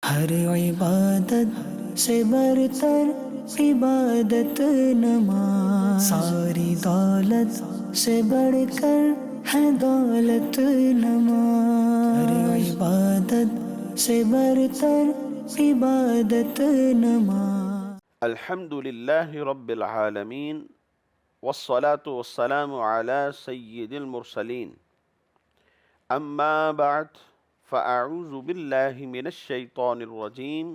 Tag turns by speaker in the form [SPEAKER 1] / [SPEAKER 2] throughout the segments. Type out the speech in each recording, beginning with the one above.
[SPEAKER 1] ہر عبادت سے برتر عبادت نماز، ساری دولت سے بڑھ کر ہے دولت نماز، ہر عبادت سے برتر عبادت نماز۔
[SPEAKER 2] الحمد للہ رب العالمین والصلاة والسلام علی سید المرسلین، اما بعد فاعوذ باللہ من الشیطان الرجیم،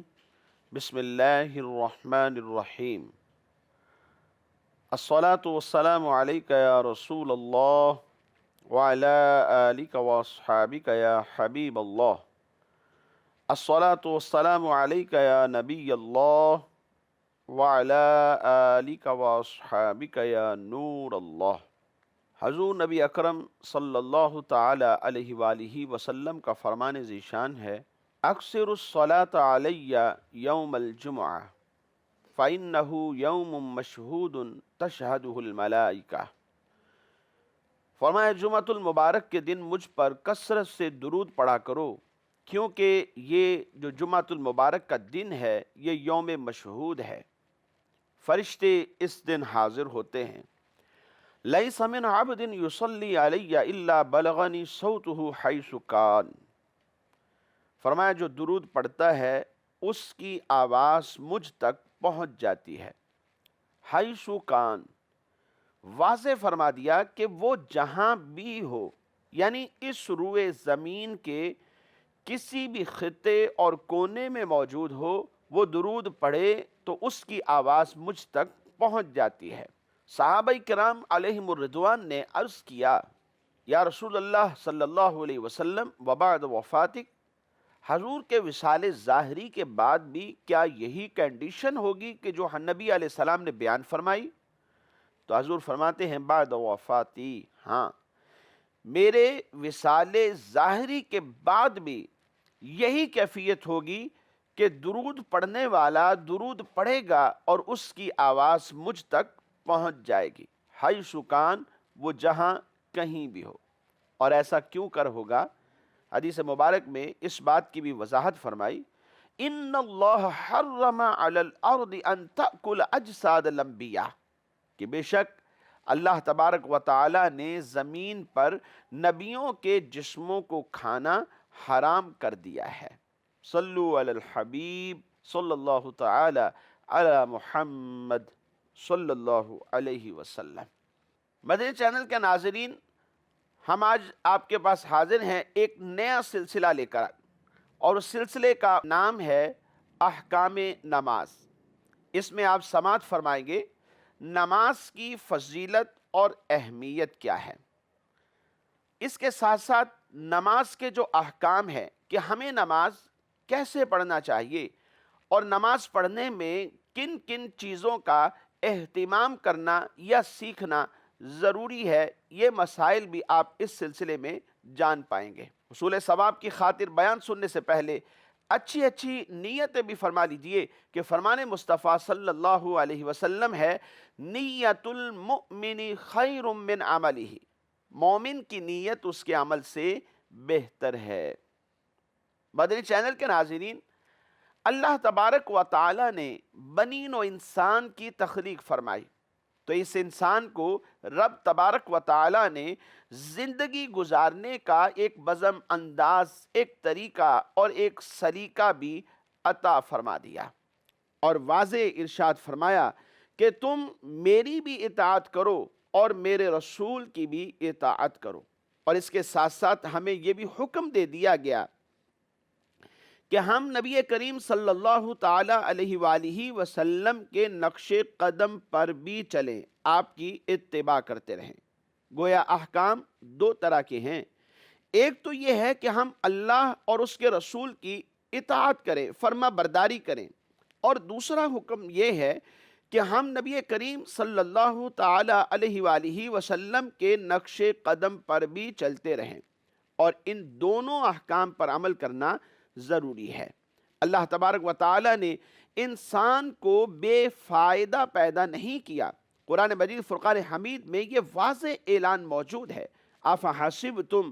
[SPEAKER 2] بسم اللہ الرحمن الرحیم۔ الصلاة والسلام علیک یا رسول اللہ وعلی آلک واصحابک یا حبیب اللہ، الصلاة والسلام علیک یا نبی اللہ وعلی آلک واصحابک یا نور اللہ۔ حضور نبی اکرم صلی اللہ تعالی علیہ وآلہ وسلم کا فرمان ذیشان ہے، اکثر الصلاۃ علی یوم الجمعہ فإنہ یوم مشہود تشہدہ الملائکہ۔ فرمایا جمعۃ المبارک کے دن مجھ پر کثرت سے درود پڑھا کرو، کیونکہ یہ جو جمعۃ المبارک کا دن ہے یہ یوم مشہود ہے، فرشتے اس دن حاضر ہوتے ہیں۔ لیس من عبد یصلی علی الا بلغنی صوتہ حیث کان۔ فرمایا جو درود پڑھتا ہے اس کی آواز مجھ تک پہنچ جاتی ہے۔ حیث کان، واضح فرما دیا کہ وہ جہاں بھی ہو، یعنی اس روئے زمین کے کسی بھی خطے اور کونے میں موجود ہو، وہ درود پڑھے تو اس کی آواز مجھ تک پہنچ جاتی ہے۔ صحابہ کرام علیہم الرضوان نے عرض کیا، یا رسول اللہ صلی اللہ علیہ وسلم وبعد وفاتک، حضور کے وصال ظاہری کے بعد بھی کیا یہی کنڈیشن ہوگی کہ جو نبی علیہ السلام نے بیان فرمائی؟ تو حضور فرماتے ہیں بعد وفاتی، ہاں میرے وصال ظاہری کے بعد بھی یہی کیفیت ہوگی کہ درود پڑھنے والا درود پڑھے گا اور اس کی آواز مجھ تک پہنچ جائے گی، حیث کان، وہ جہاں کہیں بھی ہو۔ اور ایسا کیوں کر ہوگا؟ حدیث مبارک میں اس بات کی بھی وضاحت فرمائی، ان اللہ حرم علی الارض ان تأکل اجساد الانبیاء، کہ بے شک اللہ تبارک و تعالی نے زمین پر نبیوں کے جسموں کو کھانا حرام کر دیا ہے۔ صلو علی الحبیب صلی اللہ تعالی علی محمد صلی اللہ علیہ وسلم۔ مدنی چینل کے ناظرین، ہم آج آپ کے پاس حاضر ہیں ایک نیا سلسلہ لے کر، اور اس سلسلے کا نام ہے احکام نماز۔ اس میں آپ سماعت فرمائیں گے نماز کی فضیلت اور اہمیت کیا ہے، اس کے ساتھ ساتھ نماز کے جو احکام ہیں کہ ہمیں نماز کیسے پڑھنا چاہیے اور نماز پڑھنے میں کن کن چیزوں کا اہتمام کرنا یا سیکھنا ضروری ہے، یہ مسائل بھی آپ اس سلسلے میں جان پائیں گے۔ حصول ثواب کی خاطر بیان سننے سے پہلے اچھی اچھی نیتیں بھی فرما لیجئے کہ فرمان مصطفیٰ صلی اللہ علیہ وسلم ہے، نیت المؤمن خیر من عملہ، مومن کی نیت اس کے عمل سے بہتر ہے۔ مدنی چینل کے ناظرین، اللہ تبارک و تعالی نے بنی نوع انسان کی تخلیق فرمائی، تو اس انسان کو رب تبارک و تعالی نے زندگی گزارنے کا ایک بزم انداز، ایک طریقہ اور ایک سلیقہ بھی عطا فرما دیا، اور واضح ارشاد فرمایا کہ تم میری بھی اطاعت کرو اور میرے رسول کی بھی اطاعت کرو۔ اور اس کے ساتھ ساتھ ہمیں یہ بھی حکم دے دیا گیا کہ ہم نبی کریم صلی اللہ تعالی علیہ وآلہ وسلم کے نقش قدم پر بھی چلیں، آپ کی اتباع کرتے رہیں۔ گویا احکام دو طرح کے ہیں، ایک تو یہ ہے کہ ہم اللہ اور اس کے رسول کی اطاعت کریں، فرما برداری کریں، اور دوسرا حکم یہ ہے کہ ہم نبی کریم صلی اللہ تعالی علیہ وآلہ وسلم کے نقش قدم پر بھی چلتے رہیں، اور ان دونوں احکام پر عمل کرنا ضروری ہے۔ اللہ تبارک و تعالی نے انسان کو بے فائدہ پیدا نہیں کیا۔ قرآن مجید فرقان حمید میں یہ واضح اعلان موجود ہے، افحسبتم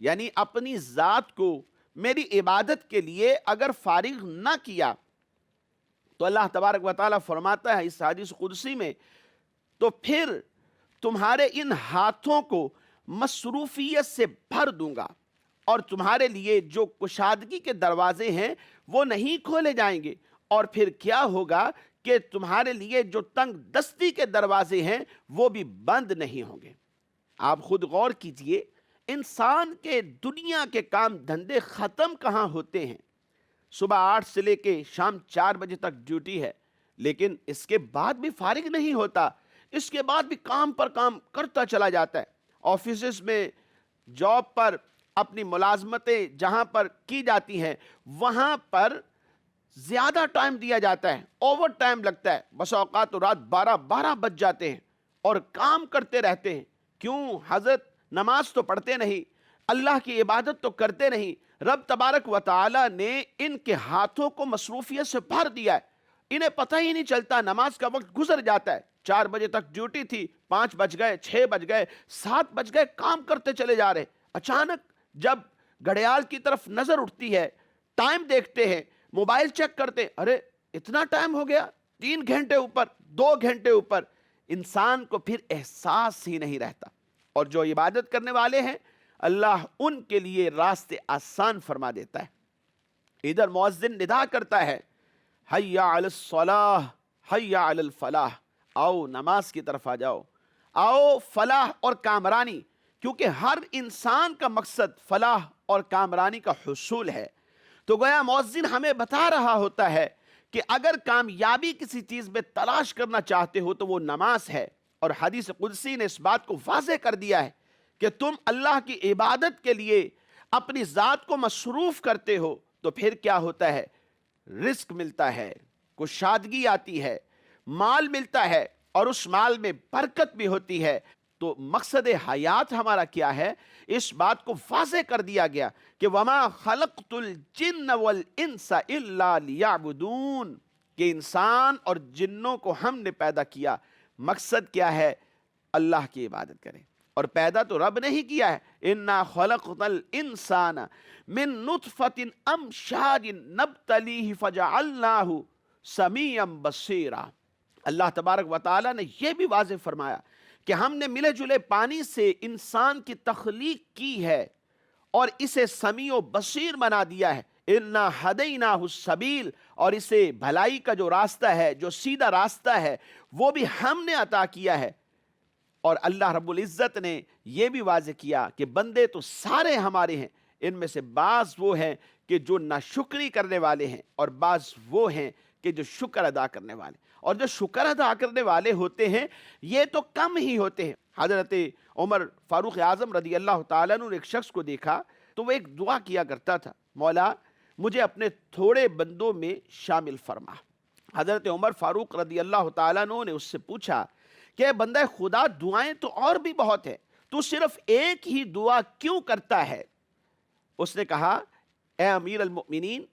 [SPEAKER 2] یعنی اپنی ذات کو میری عبادت کے لیے اگر فارغ نہ کیا تو اللہ تبارک و تعالیٰ فرماتا ہے اس حدیث قدسی میں، تو پھر تمہارے ان ہاتھوں کو مصروفیت سے بھر دوں گا، اور تمہارے لیے جو کشادگی کے دروازے ہیں وہ نہیں کھولے جائیں گے، اور پھر کیا ہوگا کہ تمہارے لیے جو تنگ دستی کے دروازے ہیں وہ بھی بند نہیں ہوں گے۔ آپ خود غور کیجئے، انسان کے دنیا کے کام دھندے ختم کہاں ہوتے ہیں؟ صبح 8 سے لے کے شام 4 بجے تک ڈیوٹی ہے، لیکن اس کے بعد بھی فارغ نہیں ہوتا، اس کے بعد بھی کام پر کام کرتا چلا جاتا ہے۔ آفیسز میں، جاب پر، اپنی ملازمتیں جہاں پر کی جاتی ہیں وہاں پر زیادہ ٹائم دیا جاتا ہے، اوور ٹائم لگتا ہے، بس اوقات تو رات 12 بج جاتے ہیں اور کام کرتے رہتے ہیں۔ کیوں حضرت؟ نماز تو پڑھتے نہیں، اللہ کی عبادت تو کرتے نہیں۔ رب تبارک و تعالی نے ان کے ہاتھوں کو مصروفیت سے بھر دیا ہے، انہیں پتہ ہی نہیں چلتا، نماز کا وقت گزر جاتا ہے۔ 4 بجے تک ڈیوٹی تھی، 5 بج گئے، 6 بج گئے، 7 بج گئے، کام کرتے چلے جا رہے۔ اچانک جب گھڑیال کی طرف نظر اٹھتی ہے، ٹائم دیکھتے ہیں، موبائل چیک کرتے، ارے اتنا ٹائم ہو گیا، 3 گھنٹے اوپر، 2 گھنٹے اوپر۔ انسان کو پھر احساس ہی نہیں رہتا، اور جو عبادت کرنے والے ہیں اللہ ان کے لیے راستے آسان فرما دیتا ہے۔ ادھر مؤذن ندا کرتا ہے، حی علی الصلاح، حی علی الفلاح، آؤ نماز کی طرف آ جاؤ، آؤ فلاح اور کامرانی، کیونکہ ہر انسان کا مقصد فلاح اور کامرانی کا حصول ہے۔ تو گویا مؤذن ہمیں بتا رہا ہوتا ہے کہ اگر کامیابی کسی چیز میں تلاش کرنا چاہتے ہو تو وہ نماز ہے، اور حدیث قدسی نے اس بات کو واضح کر دیا ہے کہ تم اللہ کی عبادت کے لیے اپنی ذات کو مصروف کرتے ہو تو پھر کیا ہوتا ہے؟ رزق ملتا ہے، کشادگی آتی ہے، مال ملتا ہے، اور اس مال میں برکت بھی ہوتی ہے۔ تو مقصد حیات ہمارا کیا ہے؟ اس بات کو واضح کر دیا گیا کہ وَمَا خَلَقْتُ الْجِنَّ وَالْإِنسَ إِلَّا لِيَعْبُدُونَ، کہ انسان اور جنوں کو ہم نے پیدا کیا، مقصد کیا ہے؟ اللہ کی عبادت کریں، اور پیدا تو رب نے ہی کیا ہے۔ اِنَّا خَلَقْنَا الْإِنسَانَ مِن نُطْفَةٍ أَمْشَاجٍ نَبْتَلِيهِ فَجَعَلْنَاهُ سَمِيعًا بَصِيرًا۔ اللہ تبارک و تعالیٰ نے یہ بھی واضح فرمایا کہ ہم نے ملے جلے پانی سے انسان کی تخلیق کی ہے اور اسے سمیع و بصیر بنا دیا ہے۔ اِنَّا هَدَيْنَاهُ السَّبِيلَ، اور اسے بھلائی کا جو راستہ ہے، جو سیدھا راستہ ہے، وہ بھی ہم نے عطا کیا ہے۔ اور اللہ رب العزت نے یہ بھی واضح کیا کہ بندے تو سارے ہمارے ہیں، ان میں سے بعض وہ ہیں کہ جو ناشکری کرنے والے ہیں، اور بعض وہ ہیں کہ جو شکر ادا کرنے والے، اور جو شکر ادا کرنے والے ہوتے ہیں یہ تو کم ہی ہوتے ہیں۔ حضرت عمر فاروق اعظم رضی اللہ تعالیٰ عنہ نے ایک شخص کو دیکھا تو وہ ایک دعا کیا کرتا تھا، مولا مجھے اپنے تھوڑے بندوں میں شامل فرما۔ حضرت عمر فاروق رضی اللہ تعالیٰ عنہ نے اس سے پوچھا کہ بندہ خدا، دعائیں تو اور بھی بہت ہیں، تو صرف ایک ہی دعا کیوں کرتا ہے؟ اس نے کہا، اے امیر المؤمنین،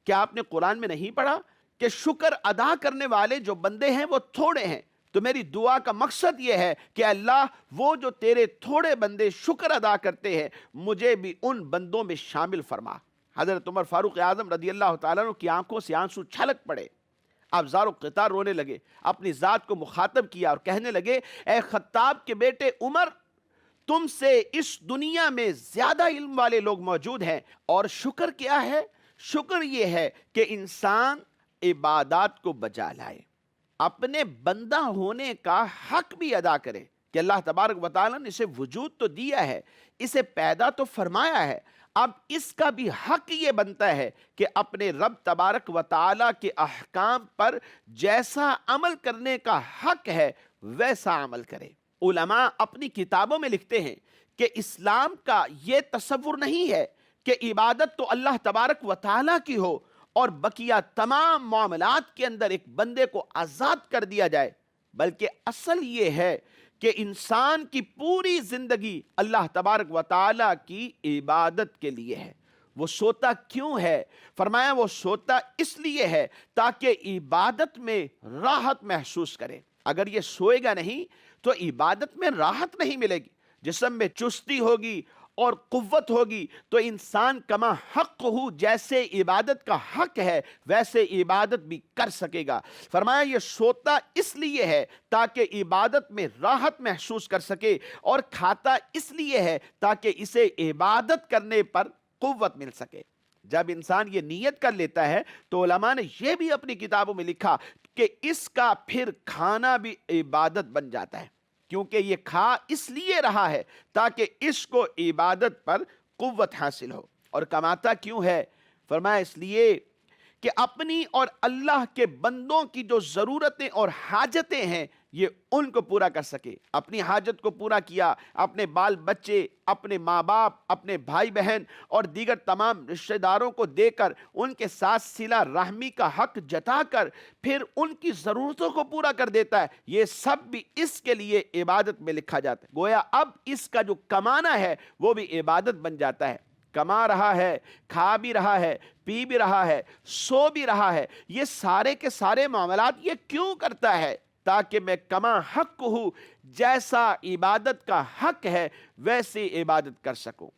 [SPEAKER 2] کیا آپ نے قرآن میں نہیں پڑھا کہ شکر ادا کرنے والے جو بندے ہیں وہ تھوڑے ہیں؟ تو میری دعا کا مقصد یہ ہے کہ اللہ، وہ جو تیرے تھوڑے بندے شکر ادا کرتے ہیں مجھے بھی ان بندوں میں شامل فرما۔ حضرت عمر فاروق اعظم رضی اللہ تعالیٰ عنہ کی آنکھوں سے آنسو چھلک پڑے، آپ زار و قطار رونے لگے، اپنی ذات کو مخاطب کیا اور کہنے لگے، اے خطاب کے بیٹے عمر، تم سے اس دنیا میں زیادہ علم والے لوگ موجود ہیں، اور شکر کیا ہے؟ شکر یہ ہے کہ انسان عبادات کو بجا لائے، اپنے بندہ ہونے کا حق بھی ادا کرے کہ اللہ تبارک و تعالیٰ نے اسے وجود تو دیا ہے، اسے پیدا تو فرمایا ہے، اب اس کا بھی حق یہ بنتا ہے کہ اپنے رب تبارک و تعالیٰ کے احکام پر جیسا عمل کرنے کا حق ہے ویسا عمل کرے۔ علماء اپنی کتابوں میں لکھتے ہیں کہ اسلام کا یہ تصور نہیں ہے کہ عبادت تو اللہ تبارک و تعالیٰ کی ہو اور بقیہ تمام معاملات کے اندر ایک بندے کو آزاد کر دیا جائے، بلکہ اصل یہ ہے کہ انسان کی پوری زندگی اللہ تبارک و تعالیٰ کی عبادت کے لیے ہے۔ وہ سوتا کیوں ہے؟ فرمایا وہ سوتا اس لیے ہے تاکہ عبادت میں راحت محسوس کرے۔ اگر یہ سوئے گا نہیں تو عبادت میں راحت نہیں ملے گی، جسم میں چستی ہوگی اور قوت ہوگی تو انسان کما حق ہو، جیسے عبادت کا حق ہے ویسے عبادت بھی کر سکے گا۔ فرمایا یہ سوتا اس لیے ہے تاکہ عبادت میں راحت محسوس کر سکے، اور کھاتا اس لیے ہے تاکہ اسے عبادت کرنے پر قوت مل سکے۔ جب انسان یہ نیت کر لیتا ہے تو علماء نے یہ بھی اپنی کتابوں میں لکھا کہ اس کا پھر کھانا بھی عبادت بن جاتا ہے، کیونکہ یہ کھا اس لیے رہا ہے تاکہ اس کو عبادت پر قوت حاصل ہو۔ اور کماتا کیوں ہے؟ فرمایا اس لیے کہ اپنی اور اللہ کے بندوں کی جو ضرورتیں اور حاجتیں ہیں یہ ان کو پورا کر سکے۔ اپنی حاجت کو پورا کیا، اپنے بال بچے، اپنے ماں باپ، اپنے بھائی بہن اور دیگر تمام رشتہ داروں کو دے کر ان کے ساتھ صلہ رحمی کا حق جتا کر پھر ان کی ضرورتوں کو پورا کر دیتا ہے۔ یہ سب بھی اس کے لیے عبادت میں لکھا جاتا ہے۔ گویا اب اس کا جو کمانا ہے وہ بھی عبادت بن جاتا ہے۔ کما رہا ہے، کھا بھی رہا ہے، پی بھی رہا ہے، سو بھی رہا ہے، یہ سارے کے سارے معاملات یہ کیوں کرتا ہے؟ تاکہ میں کما حق ہوں، جیسا عبادت کا حق ہے ویسے عبادت کر سکوں۔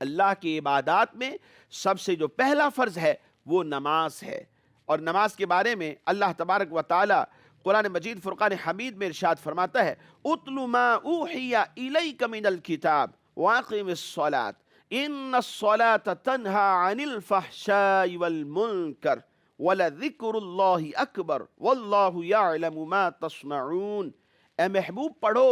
[SPEAKER 2] اللہ کی عبادات میں سب سے جو پہلا فرض ہے وہ نماز ہے، اور نماز کے بارے میں اللہ تبارک و تعالی قرآن مجید فرقان حمید میں ارشاد فرماتا ہے اتل ما اوحی الیک من الکتاب واقم الصلاۃ ان الصلاۃ تنہی عن الفحشاء والمنکر وَلَذِكْرُ اللَّهِ أَكْبَرُ وَاللَّهُ يَعْلَمُ مَا تَصْنَعُونَ۔ اے محبوب پڑھو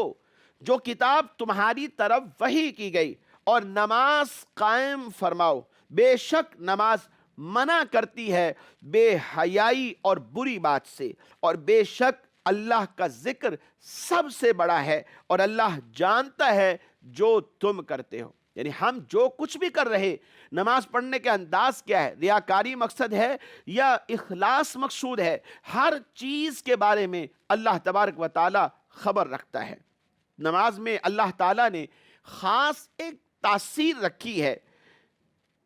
[SPEAKER 2] جو کتاب تمہاری طرف وحی کی گئی، اور نماز قائم فرماؤ، بے شک نماز منع کرتی ہے بے حیائی اور بری بات سے، اور بے شک اللہ کا ذکر سب سے بڑا ہے، اور اللہ جانتا ہے جو تم کرتے ہو۔ یعنی ہم جو کچھ بھی کر رہے، نماز پڑھنے کے انداز کیا ہے، ریاکاری مقصد ہے یا اخلاص مقصود ہے، ہر چیز کے بارے میں اللہ تبارک و تعالی خبر رکھتا ہے۔ نماز میں اللہ تعالیٰ نے خاص ایک تاثیر رکھی ہے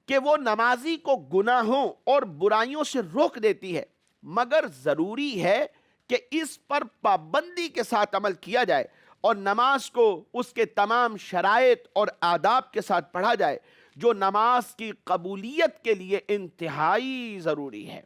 [SPEAKER 2] کہ وہ نمازی کو گناہوں اور برائیوں سے روک دیتی ہے، مگر ضروری ہے کہ اس پر پابندی کے ساتھ عمل کیا جائے، اور نماز کو اس کے تمام شرائط اور آداب کے ساتھ پڑھا جائے جو نماز کی قبولیت کے لیے انتہائی ضروری ہے۔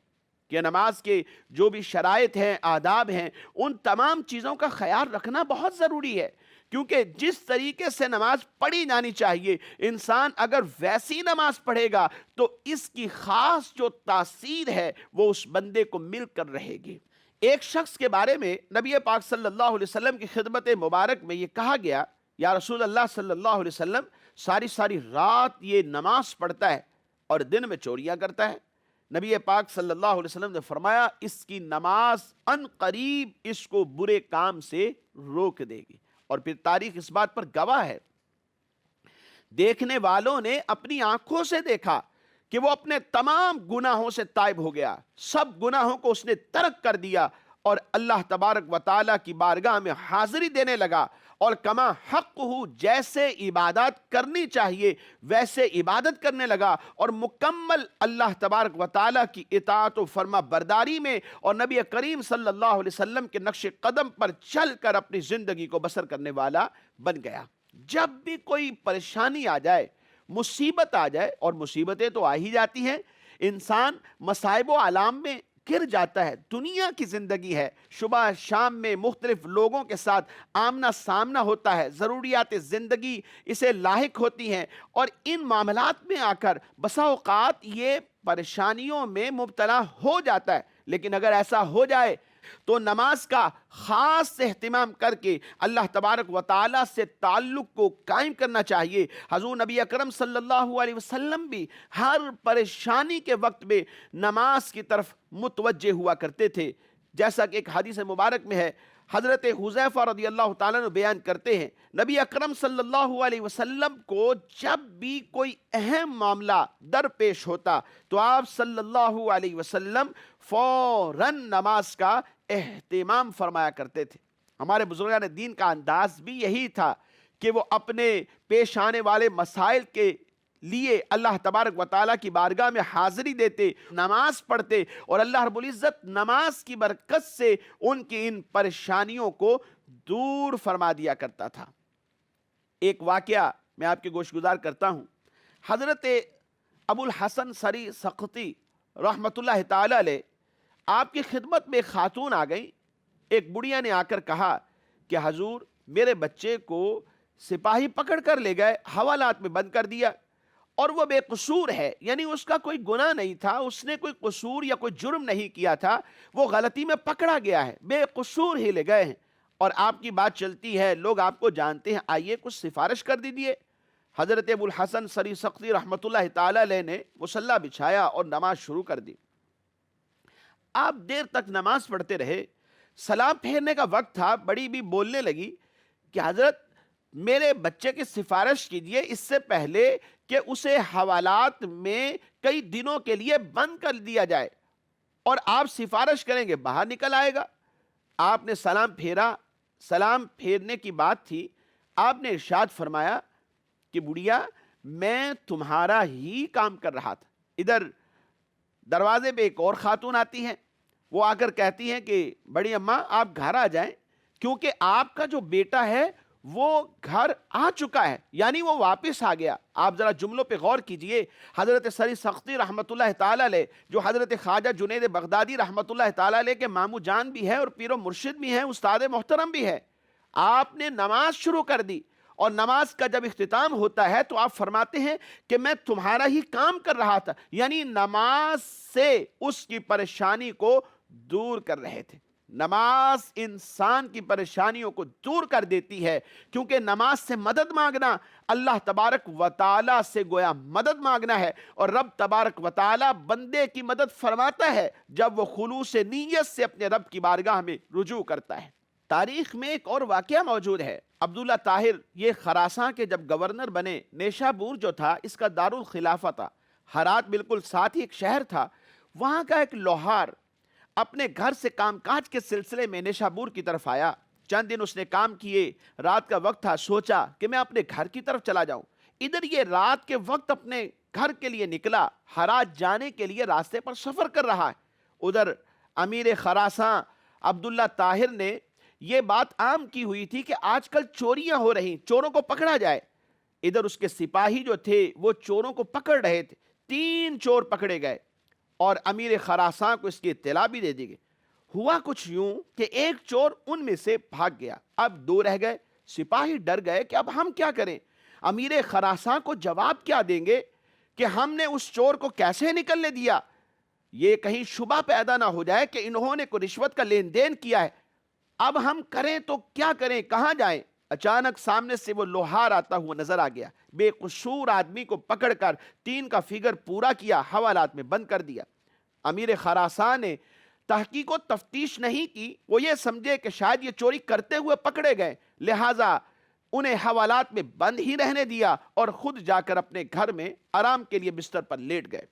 [SPEAKER 2] کہ نماز کے جو بھی شرائط ہیں، آداب ہیں، ان تمام چیزوں کا خیال رکھنا بہت ضروری ہے، کیونکہ جس طریقے سے نماز پڑھی جانی چاہیے انسان اگر ویسی نماز پڑھے گا تو اس کی خاص جو تاثیر ہے وہ اس بندے کو مل کر رہے گی۔ ایک شخص کے بارے میں نبی پاک صلی اللہ علیہ وسلم کی خدمت مبارک میں یہ کہا گیا، یا رسول اللہ صلی اللہ علیہ وسلم ساری رات یہ نماز پڑھتا ہے اور دن میں چوریاں کرتا ہے۔ نبی پاک صلی اللہ علیہ وسلم نے فرمایا اس کی نماز ان قریب اس کو برے کام سے روک دے گی، اور پھر تاریخ اس بات پر گواہ ہے، دیکھنے والوں نے اپنی آنکھوں سے دیکھا کہ وہ اپنے تمام گناہوں سے تائب ہو گیا، سب گناہوں کو اس نے ترک کر دیا اور اللہ تبارک و تعالیٰ کی بارگاہ میں حاضری دینے لگا، اور کما حق ہو جیسے عبادات کرنی چاہیے ویسے عبادت کرنے لگا، اور مکمل اللہ تبارک و تعالیٰ کی اطاعت و فرما برداری میں اور نبی کریم صلی اللہ علیہ وسلم کے نقش قدم پر چل کر اپنی زندگی کو بسر کرنے والا بن گیا۔ جب بھی کوئی پریشانی آ جائے، مصیبت آ جائے، اور مصیبتیں تو آ ہی جاتی ہیں، انسان مصائب و آلام میں گر جاتا ہے، دنیا کی زندگی ہے، صبح شام میں مختلف لوگوں کے ساتھ آمنا سامنا ہوتا ہے، ضروریات زندگی اسے لاحق ہوتی ہیں، اور ان معاملات میں آ کر بسا اوقات یہ پریشانیوں میں مبتلا ہو جاتا ہے۔ لیکن اگر ایسا ہو جائے تو نماز کا خاص اہتمام کر کے اللہ تبارک و تعالیٰ سے تعلق کو قائم کرنا چاہیے۔ حضور نبی اکرم صلی اللہ علیہ وسلم بھی ہر پریشانی کے وقت میں نماز کی طرف متوجہ ہوا کرتے تھے، جیسا کہ ایک حدیث مبارک میں ہے، حضرت حذیفہ رضی اللہ تعالیٰ عنہ بیان کرتے ہیں نبی اکرم صلی اللہ علیہ وسلم کو جب بھی کوئی اہم معاملہ درپیش ہوتا تو آپ صلی اللہ علیہ وسلم فوراً نماز کا اہتمام فرمایا کرتے تھے۔ ہمارے بزرگان دین کا انداز بھی یہی تھا کہ وہ اپنے پیش آنے والے مسائل کے لیے اللہ تبارک و تعالیٰ کی بارگاہ میں حاضری دیتے، نماز پڑھتے، اور اللہ رب العزت نماز کی برکت سے ان کی ان پریشانیوں کو دور فرما دیا کرتا تھا۔ ایک واقعہ میں آپ کے گوش گزار کرتا ہوں۔ حضرت ابو الحسن سری سقطی رحمۃ اللہ تعالی علیہ، آپ کی خدمت میں ایک خاتون آ گئی۔ ایک بڑھیا نے آ کر کہا کہ حضور میرے بچے کو سپاہی پکڑ کر لے گئے، حوالات میں بند کر دیا، اور وہ بے قصور ہے، یعنی اس کا کوئی گناہ نہیں تھا، اس نے کوئی قصور یا کوئی جرم نہیں کیا تھا، وہ غلطی میں پکڑا گیا ہے، بے قصور ہی لے گئے ہیں، اور آپ کی بات چلتی ہے، لوگ آپ کو جانتے ہیں، آئیے کچھ سفارش کر دیجیے۔ حضرت ابو الحسن سری سقطی رحمۃ اللہ تعالی علیہ نے مصلی بچھایا اور نماز شروع کر دی۔ آپ دیر تک نماز پڑھتے رہے، سلام پھیرنے کا وقت تھا، بڑی بھی بولنے لگی کہ حضرت میرے بچے کی سفارش کیجئے اس سے پہلے کہ اسے حوالات میں کئی دنوں کے لیے بند کر دیا جائے، اور آپ سفارش کریں گے باہر نکل آئے گا۔ آپ نے سلام پھیرا، سلام پھیرنے کی بات تھی، آپ نے ارشاد فرمایا کہ بڑھیا میں تمہارا ہی کام کر رہا تھا۔ ادھر دروازے پہ ایک اور خاتون آتی ہیں، وہ آ کر کہتی ہیں کہ بڑی اماں آپ گھر آ جائیں، کیونکہ آپ کا جو بیٹا ہے وہ گھر آ چکا ہے، یعنی وہ واپس آ گیا۔ آپ ذرا جملوں پہ غور کیجئے۔ حضرت سری سقطی رحمۃ اللہ تعالی علیہ، جو حضرت خواجہ جنید بغدادی رحمۃ اللہ تعالی علیہ کے ماموں جان بھی ہے اور پیر و مرشد بھی ہیں، استاد محترم بھی ہے، آپ نے نماز شروع کر دی، اور نماز کا جب اختتام ہوتا ہے تو آپ فرماتے ہیں کہ میں تمہارا ہی کام کر رہا تھا، یعنی نماز سے اس کی پریشانی کو دور کر رہے تھے۔ نماز انسان کی پریشانیوں کو دور کر دیتی ہے، کیونکہ نماز سے مدد مانگنا اللہ تبارک و تعالیٰ سے گویا مدد مانگنا ہے، اور رب تبارک و تعالیٰ بندے کی مدد فرماتا ہے جب وہ خلوص نیت سے اپنے رب کی بارگاہ میں رجوع کرتا ہے۔ تاریخ میں ایک اور واقعہ موجود ہے۔ عبداللہ طاہر یہ خراساں کے جب گورنر بنے، نیشابور جو تھا اس کا دارالخلافہ تھا، ہرات بالکل ساتھ ہی ایک شہر تھا، وہاں کا ایک لوہار اپنے گھر سے کام کاج کے سلسلے میں نیشابور کی طرف آیا۔ چند دن اس نے کام کیے، رات کا وقت تھا، سوچا کہ میں اپنے گھر کی طرف چلا جاؤں۔ ادھر یہ رات کے وقت اپنے گھر کے لیے نکلا، ہرات جانے کے لیے راستے پر سفر کر رہا ہے۔ ادھر امیر خراساں عبداللہ طاہر نے یہ بات عام کی ہوئی تھی کہ آج کل چوریاں ہو رہی، چوروں کو پکڑا جائے۔ ادھر اس کے سپاہی جو تھے وہ چوروں کو پکڑ رہے تھے، 3 چور پکڑے گئے، اور امیر خراساں کو اس کی اطلاع بھی دے دی گئی۔ ہوا کچھ یوں کہ ایک چور ان میں سے بھاگ گیا، اب 2 رہ گئے۔ سپاہی ڈر گئے کہ اب ہم کیا کریں، امیر خراساں کو جواب کیا دیں گے کہ ہم نے اس چور کو کیسے نکلنے دیا، یہ کہیں شبہ پیدا نہ ہو جائے کہ انہوں نے کوئی رشوت کا لین دین کیا ہے، اب ہم کریں تو کیا کریں، کہاں جائیں۔ اچانک سامنے سے وہ لوہار آتا ہوا نظر آ گیا، بے قصور آدمی کو پکڑ کر 3 کا فگر پورا کیا، حوالات میں بند کر دیا۔ امیر خراسان نے تحقیق و تفتیش نہیں کی، وہ یہ سمجھے کہ شاید یہ چوری کرتے ہوئے پکڑے گئے، لہٰذا انہیں حوالات میں بند ہی رہنے دیا اور خود جا کر اپنے گھر میں آرام کے لیے بستر پر لیٹ گئے۔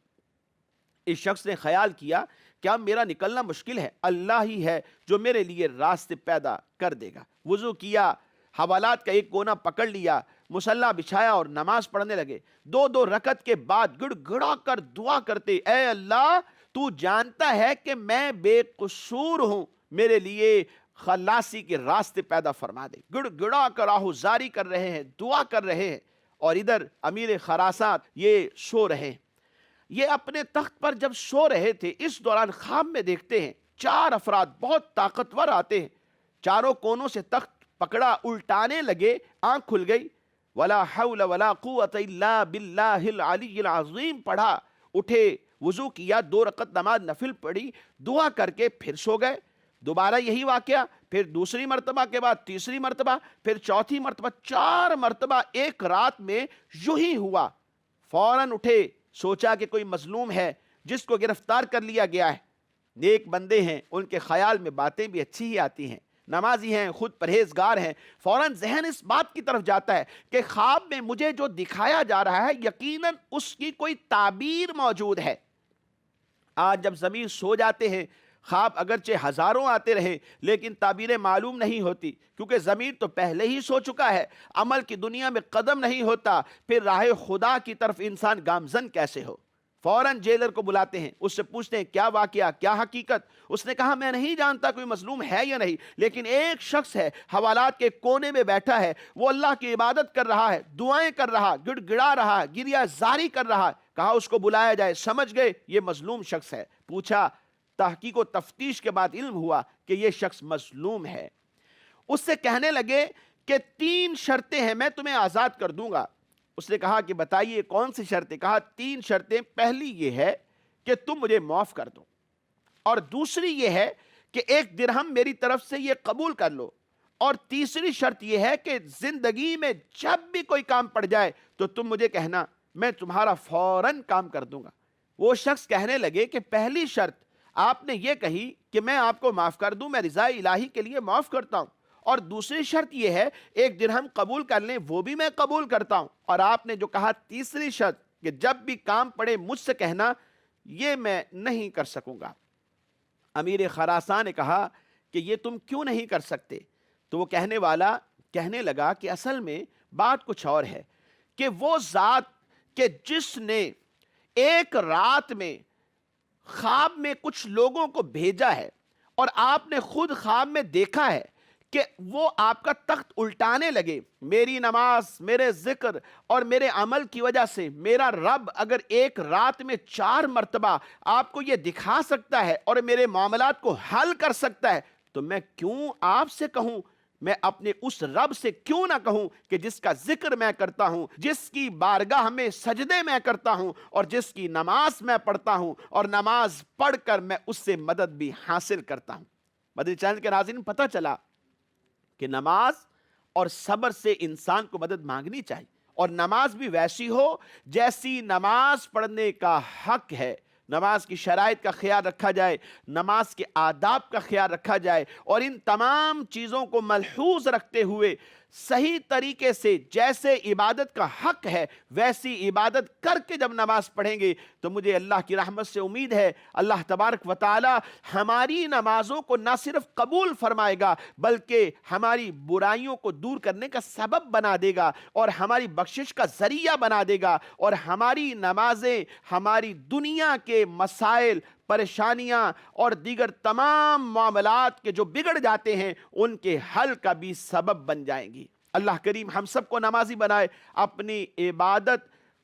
[SPEAKER 2] اس شخص نے خیال کیا کہ اب میرا نکلنا مشکل ہے، اللہ ہی ہے جو میرے لیے راستے پیدا کر دے گا۔ وضو کیا، حوالات کا ایک کونا پکڑ لیا، مصلی بچھایا اور نماز پڑھنے لگے۔ 2 رکعت کے بعد گڑ گڑا کر دعا کرتے، اے اللہ تو جانتا ہے کہ میں بے قصور ہوں، میرے لیے خلاصی کے راستے پیدا فرما دے۔ گڑ گڑا کر آہوزاری کر رہے ہیں، دعا کر رہے ہیں، اور ادھر امیر خراسان یہ سو رہے ہیں۔ یہ اپنے تخت پر جب سو رہے تھے، اس دوران خواب میں دیکھتے ہیں 4 افراد بہت طاقتور آتے ہیں، چاروں کونوں سے تخت پکڑا، الٹانے لگے، آنکھ کھل گئی، ولا حول ولا قوت الا باللہ العلی العظیم پڑھا، اٹھے، وضو کیا، 2 رکعت نماز نفل پڑھی، دعا کر کے پھر سو گئے۔ دوبارہ یہی واقعہ، پھر دوسری مرتبہ کے بعد تیسری مرتبہ، پھر چوتھی مرتبہ، 4 مرتبہ ایک رات میں یوں ہی ہوا۔ فوراً اٹھے، سوچا کہ کوئی مظلوم ہے جس کو گرفتار کر لیا گیا ہے، نیک بندے ہیں، ان کے خیال میں باتیں بھی اچھی ہی آتی ہیں، نمازی ہیں، خود پرہیزگار ہیں، فوراً ذہن اس بات کی طرف جاتا ہے کہ خواب میں مجھے جو دکھایا جا رہا ہے یقیناً اس کی کوئی تعبیر موجود ہے۔ آج جب ضمیر سو جاتے ہیں، خواب اگرچہ ہزاروں آتے رہیں لیکن تعبیریں معلوم نہیں ہوتی، کیونکہ ضمیر تو پہلے ہی سو چکا ہے، عمل کی دنیا میں قدم نہیں ہوتا، پھر راہ خدا کی طرف انسان گامزن کیسے ہو۔ فوراً جیلر کو بلاتے ہیں، اس سے پوچھتے ہیں کیا واقعہ، کیا حقیقت؟ اس نے کہا میں نہیں جانتا کوئی مظلوم ہے یا نہیں، لیکن ایک شخص ہے حوالات کے کونے میں بیٹھا ہے، وہ اللہ کی عبادت کر رہا ہے، دعائیں کر رہا، گڑ گڑا رہا، گریہ زاری کر رہا ہے۔ کہا اس کو بلایا جائے، سمجھ گئے یہ مظلوم شخص ہے۔ پوچھا، تحقیق و تفتیش کے بعد علم ہوا کہ یہ شخص مظلوم ہے۔ اس سے کہنے لگے کہ 3 شرطیں ہیں، میں تمہیں آزاد کر دوں گا۔ اس نے کہا کہ بتائیے کون سی شرطیں؟ کہا 3 شرطیں، پہلی یہ ہے کہ تم مجھے معاف کر دو، اور دوسری یہ ہے کہ 1 درہم میری طرف سے یہ قبول کر لو، اور تیسری شرط یہ ہے کہ زندگی میں جب بھی کوئی کام پڑ جائے تو تم مجھے کہنا، میں تمہارا فوراً کام کر دوں گا۔ وہ شخص کہنے لگے کہ پہلی شرط آپ نے یہ کہی کہ میں آپ کو معاف کر دوں، میں رضا الہی کے لیے معاف کرتا ہوں، اور دوسری شرط یہ ہے 1 درہم قبول کر لیں، وہ بھی میں قبول کرتا ہوں، اور آپ نے جو کہا تیسری شرط کہ جب بھی کام پڑے مجھ سے کہنا، یہ میں نہیں کر سکوں گا۔ امیر خراسان نے کہا کہ یہ تم کیوں نہیں کر سکتے؟ تو وہ کہنے والا کہنے لگا کہ اصل میں بات کچھ اور ہے، کہ وہ ذات کہ جس نے ایک رات میں خواب میں کچھ لوگوں کو بھیجا ہے، اور آپ نے خود خواب میں دیکھا ہے کہ وہ آپ کا تخت الٹانے لگے، میری نماز، میرے ذکر اور میرے عمل کی وجہ سے میرا رب اگر ایک رات میں 4 مرتبہ آپ کو یہ دکھا سکتا ہے اور میرے معاملات کو حل کر سکتا ہے، تو میں کیوں آپ سے کہوں، میں اپنے اس رب سے کیوں نہ کہوں کہ جس کا ذکر میں کرتا ہوں، جس کی بارگاہ میں سجدے میں کرتا ہوں، اور جس کی نماز میں پڑھتا ہوں، اور نماز پڑھ کر میں اس سے مدد بھی حاصل کرتا ہوں۔ مدنی چینل کے ناظرین، پتہ چلا کہ نماز اور صبر سے انسان کو مدد مانگنی چاہیے، اور نماز بھی ویسی ہو جیسی نماز پڑھنے کا حق ہے۔ نماز کی شرائط کا خیال رکھا جائے، نماز کے آداب کا خیال رکھا جائے، اور ان تمام چیزوں کو ملحوظ رکھتے ہوئے صحیح طریقے سے جیسے عبادت کا حق ہے ویسی عبادت کر کے جب نماز پڑھیں گے تو مجھے اللہ کی رحمت سے امید ہے اللہ تبارک و تعالی ہماری نمازوں کو نہ صرف قبول فرمائے گا بلکہ ہماری برائیوں کو دور کرنے کا سبب بنا دے گا، اور ہماری بخشش کا ذریعہ بنا دے گا، اور ہماری نمازیں ہماری دنیا کے مسائل، پریشانیاں اور دیگر تمام معاملات کے جو بگڑ جاتے ہیں ان کے حل کا بھی سبب بن جائیں گی۔ اللہ کریم ہم سب کو نمازی بنائے، اپنی عبادت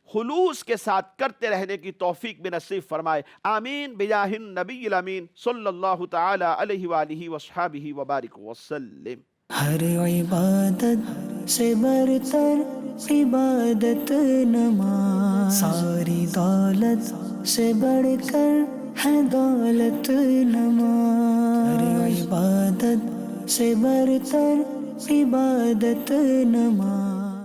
[SPEAKER 2] خلوص کے ساتھ کرتے رہنے کی توفیق بھی نصیب فرمائے، آمین بجاہ النبی الامین صلی اللہ تعالی علیہ وآلہ وصحبہ وبارک وسلم۔
[SPEAKER 1] ہر عبادت سے برتر عبادت نماز، ساری دولت سے بڑھ کر ہے دولت نماز، ہر عبادت سے برتر عبادت نماز۔